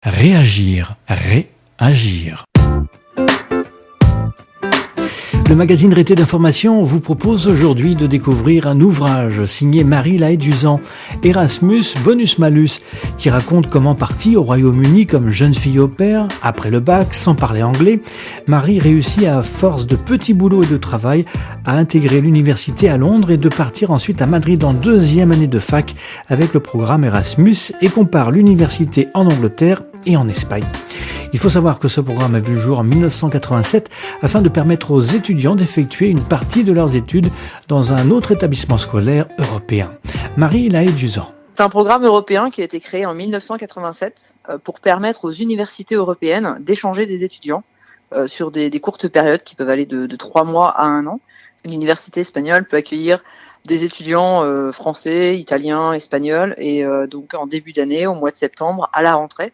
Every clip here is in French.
Réagir, réagir. Le magazine Rété d'information vous propose aujourd'hui de découvrir un ouvrage signé Marie Laëduzan, Erasmus Bonus Malus, qui raconte comment partie au Royaume-Uni comme jeune fille au pair, après le bac, sans parler anglais, Marie réussit à force de petits boulots et de travail à intégrer l'université à Londres et de partir ensuite à Madrid en deuxième année de fac avec le programme Erasmus et compare l'université en Angleterre et en Espagne. Il faut savoir que ce programme a vu le jour en 1987 afin de permettre aux étudiants d'effectuer une partie de leurs études dans un autre établissement scolaire européen. Marie Laëduzan. C'est un programme européen qui a été créé en 1987 pour permettre aux universités européennes d'échanger des étudiants sur des courtes périodes qui peuvent aller de 3 mois à 1 an. L'université espagnole peut accueillir des étudiants français, italiens, espagnols et donc en début d'année, au mois de septembre, à la rentrée,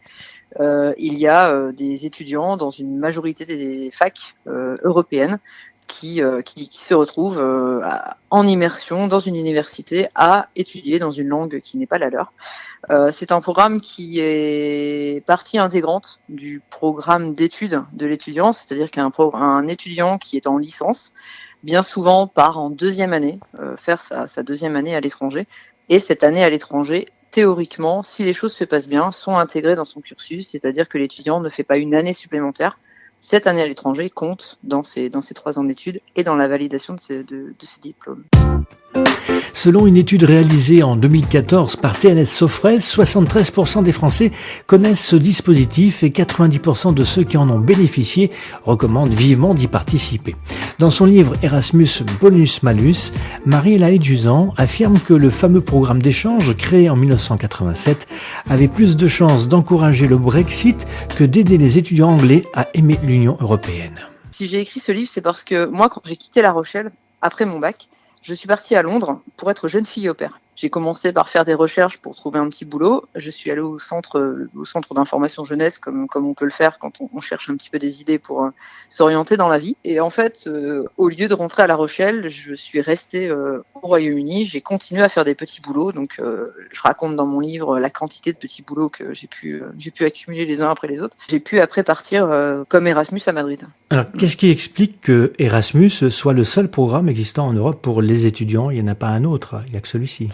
il y a des étudiants dans une majorité des facs européennes qui se retrouvent en immersion dans une université à étudier dans une langue qui n'est pas la leur. C'est un programme qui est partie intégrante du programme d'études de l'étudiant, c'est-à-dire qu'un étudiant qui est en licence, bien souvent part en deuxième année, faire sa deuxième année à l'étranger, et cette année à l'étranger, théoriquement, si les choses se passent bien, sont intégrées dans son cursus, c'est-à-dire que l'étudiant ne fait pas une année supplémentaire. Cette année à l'étranger compte dans ses 3 ans d'études et dans la validation de ses diplômes. Selon une étude réalisée en 2014 par TNS Sofres, 73% des Français connaissent ce dispositif et 90% de ceux qui en ont bénéficié recommandent vivement d'y participer. Dans son livre Erasmus Bonus Malus, Marie Laëduzan affirme que le fameux programme d'échange créé en 1987 avait plus de chances d'encourager le Brexit que d'aider les étudiants anglais à aimer l'Union européenne. Si j'ai écrit ce livre, c'est parce que moi, quand j'ai quitté La Rochelle, après mon bac, je suis partie à Londres pour être jeune fille au pair. J'ai commencé par faire des recherches pour trouver un petit boulot. Je suis allée au centre d'information jeunesse, comme on peut le faire quand on cherche un petit peu des idées pour s'orienter dans la vie. Et en fait, au lieu de rentrer à La Rochelle, je suis restée au Royaume-Uni. J'ai continué à faire des petits boulots. Donc, je raconte dans mon livre la quantité de petits boulots que j'ai pu accumuler les uns après les autres. J'ai pu après partir comme Erasmus à Madrid. Alors, qu'est-ce qui explique que Erasmus soit le seul programme existant en Europe pour les étudiants? Il n'y en a pas un autre, il n'y a que celui-ci.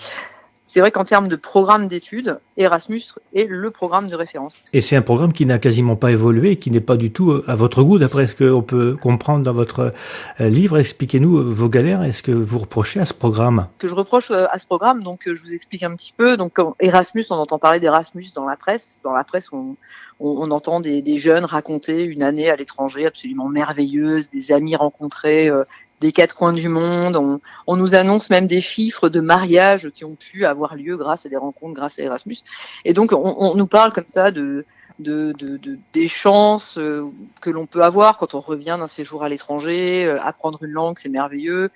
C'est vrai qu'en termes de programme d'études, Erasmus est le programme de référence. Et c'est un programme qui n'a quasiment pas évolué, qui n'est pas du tout à votre goût, d'après ce qu'on peut comprendre dans votre livre. Expliquez-nous vos galères. Est-ce que vous reprochez à ce programme? Que je reproche à ce programme, donc je vous explique un petit peu. Donc Erasmus, on entend parler d'Erasmus dans la presse. Dans la presse, on entend des jeunes raconter une année à l'étranger absolument merveilleuse, des amis rencontrés des 4 coins du monde. On nous annonce même des chiffres de mariages qui ont pu avoir lieu grâce à des rencontres, grâce à Erasmus. Et donc, on nous parle comme ça des chances que l'on peut avoir quand on revient d'un séjour à l'étranger. Apprendre une langue, c'est merveilleux.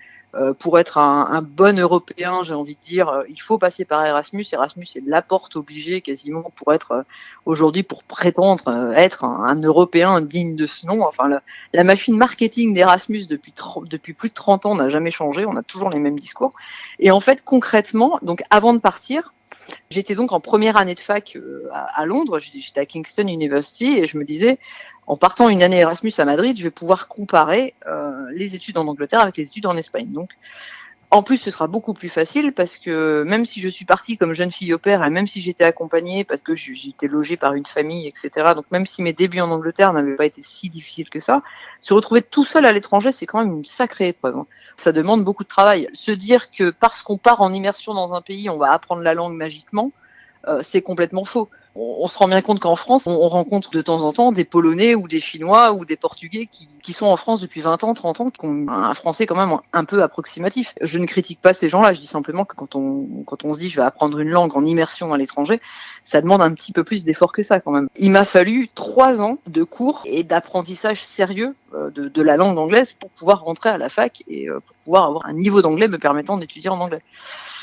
Pour être un bon Européen, j'ai envie de dire, il faut passer par Erasmus. Erasmus est la porte obligée quasiment pour être aujourd'hui, pour prétendre être un Européen digne de ce nom. Enfin, la machine marketing d'Erasmus depuis plus de 30 ans n'a jamais changé. On a toujours les mêmes discours. Et en fait, concrètement, donc avant de partir, j'étais donc en première année de fac à Londres. J'étais à Kingston University et je me disais, en partant une année Erasmus à Madrid, je vais pouvoir comparer les études en Angleterre avec les études en Espagne. Donc, en plus, ce sera beaucoup plus facile parce que même si je suis partie comme jeune fille au pair et même si j'étais accompagnée parce que j'étais logée par une famille, etc. Donc, même si mes débuts en Angleterre n'avaient pas été si difficiles que ça, se retrouver tout seul à l'étranger, c'est quand même une sacrée épreuve. Ça demande beaucoup de travail. Se dire que parce qu'on part en immersion dans un pays, on va apprendre la langue magiquement, c'est complètement faux. On se rend bien compte qu'en France, on rencontre de temps en temps des Polonais ou des Chinois ou des Portugais qui sont en France depuis 20 ans, 30 ans, qui ont un français quand même un peu approximatif. Je ne critique pas ces gens-là, je dis simplement que quand on se dit je vais apprendre une langue en immersion à l'étranger, ça demande un petit peu plus d'effort que ça quand même. Il m'a fallu 3 ans de cours et d'apprentissage sérieux de la langue anglaise pour pouvoir rentrer à la fac et pour pouvoir avoir un niveau d'anglais me permettant d'étudier en anglais.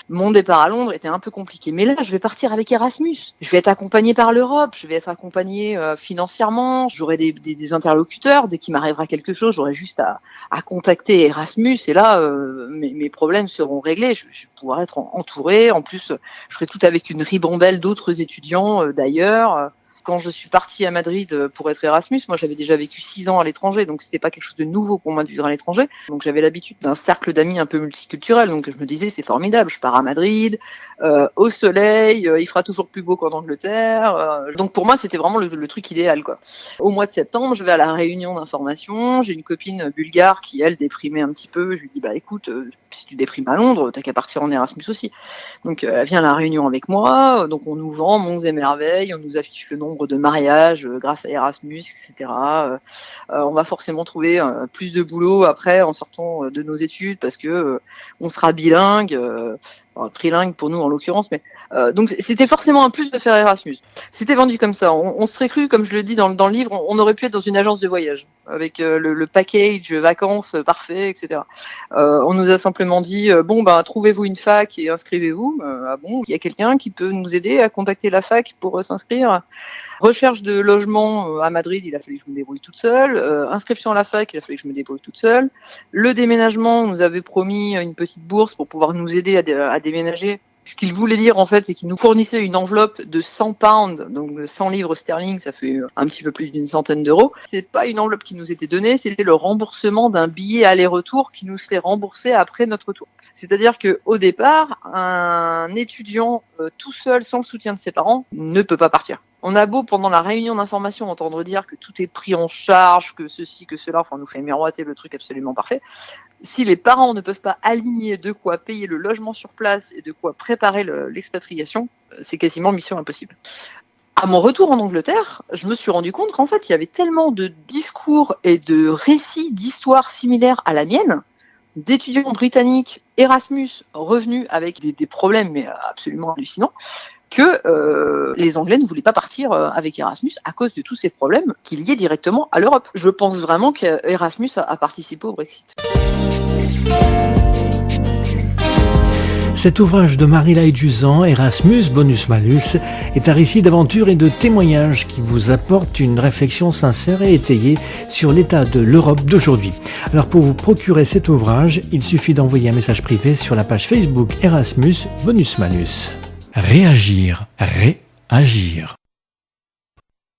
Mon départ à Londres était un peu compliqué. Mais là, je vais partir avec Erasmus. Je vais être accompagnée par l'Europe, je vais être accompagnée financièrement, j'aurai des interlocuteurs. Dès qu'il m'arrivera quelque chose, j'aurai juste à contacter Erasmus. Et là, mes problèmes seront réglés. Je vais pouvoir être entourée. En plus, je serai tout avec une ribambelle d'autres étudiants d'ailleurs. quand je suis partie à Madrid pour être Erasmus, moi j'avais déjà vécu 6 ans à l'étranger, donc c'était pas quelque chose de nouveau pour moi de vivre à l'étranger. Donc j'avais l'habitude d'un cercle d'amis un peu multiculturel, donc je me disais c'est formidable, je pars à Madrid, au soleil, il fera toujours plus beau qu'en Angleterre. Donc pour moi c'était vraiment le truc idéal, quoi. Au mois de septembre, je vais à la réunion d'information, j'ai une copine bulgare qui elle déprimait un petit peu, je lui dis bah écoute, si tu déprimes à Londres, t'as qu'à partir en Erasmus aussi. Donc elle vient à la réunion avec moi, donc on nous vend monts et merveilles, on nous affiche le nombre de mariages grâce à Erasmus, etc. On va forcément trouver plus de boulot après en sortant de nos études parce que on sera bilingue, trilingue pour nous en l'occurrence, mais donc c'était forcément un plus de faire Erasmus. C'était vendu comme ça. On serait cru, comme je le dis dans le livre, on aurait pu être dans une agence de voyage avec le package vacances parfait, etc. On nous a simplement dit bon ben trouvez-vous une fac et inscrivez-vous. Ah bon, il y a quelqu'un qui peut nous aider à contacter la fac pour s'inscrire. Recherche de logement à Madrid, il a fallu que je me débrouille toute seule. Inscription à la fac, il a fallu que je me débrouille toute seule. Le déménagement, on nous avait promis une petite bourse pour pouvoir nous aider à déménager. Ce qu'il voulait dire en fait, c'est qu'il nous fournissait une enveloppe de 100 pounds, donc 100 livres sterling, ça fait un petit peu plus d'une centaine d'euros. C'est pas une enveloppe qui nous était donnée, c'était le remboursement d'un billet aller-retour qui nous serait remboursé après notre retour. C'est-à-dire que au départ, un étudiant tout seul, sans le soutien de ses parents, ne peut pas partir. On a beau pendant la réunion d'information entendre dire que tout est pris en charge, que ceci, que cela, enfin on nous fait miroiter le truc absolument parfait. Si les parents ne peuvent pas aligner de quoi payer le logement sur place et de quoi préparer l'expatriation, c'est quasiment mission impossible. À mon retour en Angleterre, je me suis rendu compte qu'en fait, il y avait tellement de discours et de récits d'histoires similaires à la mienne, d'étudiants britanniques Erasmus revenus avec des problèmes mais absolument hallucinants, que les Anglais ne voulaient pas partir avec Erasmus à cause de tous ces problèmes qui liaient directement à l'Europe. Je pense vraiment qu'Erasmus a participé au Brexit. Cet ouvrage de Marie-Laye Duzan, Erasmus Bonus Malus, est un récit d'aventure et de témoignages qui vous apporte une réflexion sincère et étayée sur l'état de l'Europe d'aujourd'hui. Alors pour vous procurer cet ouvrage, il suffit d'envoyer un message privé sur la page Facebook Erasmus Bonus Malus. Réagir, réagir.